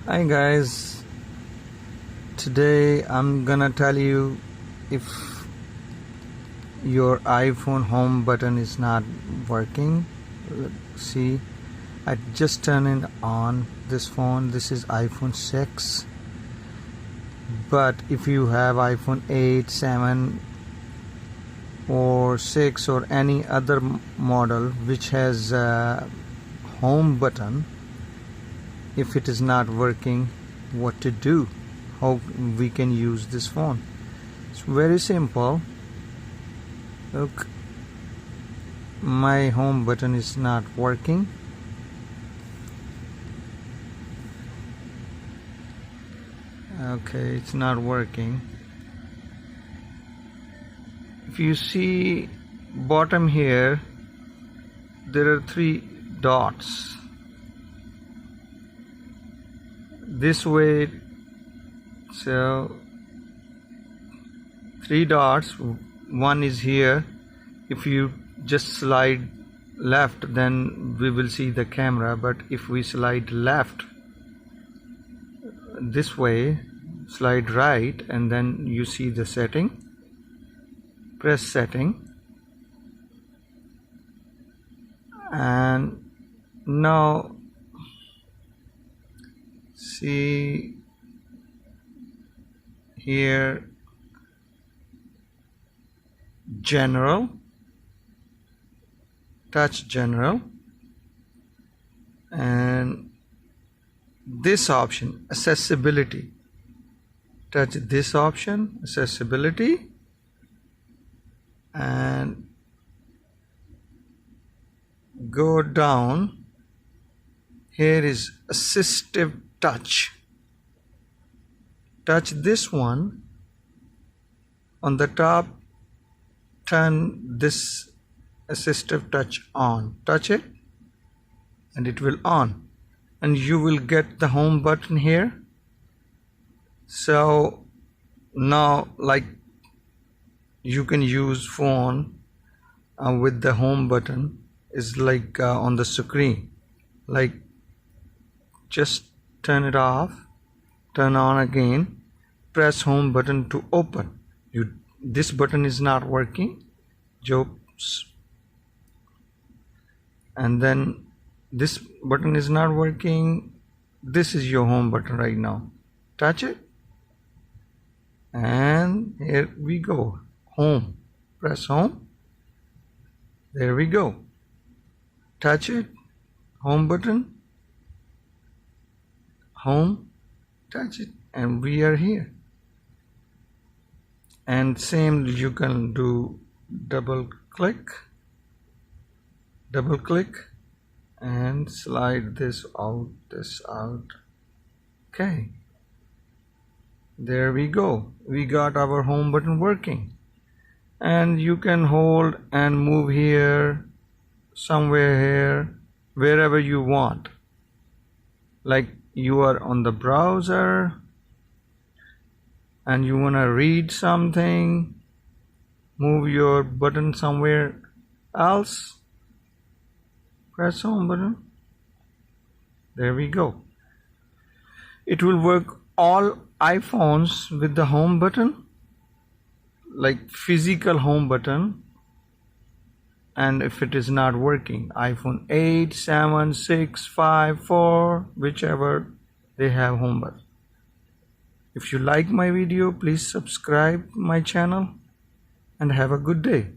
Hi guys, today I'm gonna tell you if your iPhone home button is not working. See, I just turned it on this phone. This is iPhone 6, but if you have iPhone 8, 7 or 6 or any other model which has a home button, if it is not working, what to do, how we can use this phone. It's very simple. Look, my home button is not working. Okay, it's not working. If you see bottom here, there are 3 dots. This way, so 3 dots, one is here. If you just slide left, then we will see the camera, but if we slide left this way, slide right, and then you see the setting. Press setting, and now see here, general, touch general, and this option, accessibility, touch this option, accessibility, and go down. Here is assistive touch. Touch this one. On the top, turn this assistive touch on. Touch it and it will on, and you will get the home button here. So now, like, you can use phone with the home button is like on the screen, like just turn it off, turn on again, press home button to open. This button is not working, jokes, and then this button is not working. This is your home button right now. Touch it, and here we go. Home, press home. There we go. Touch it, home button, home, touch it, and we are here. And same, you can do double click, and slide this out. Okay, there we go. We got our home button working. And you can hold and move here, somewhere here, wherever you want. Like you are on the browser and you want to read something, move your button somewhere else, press home button. There we go. It will work all iPhones with the home button, like physical home button. And if it is not working, iPhone 8, 7, 6, 5, 4, whichever, they have home button. If you like my video, please subscribe my channel and have a good day.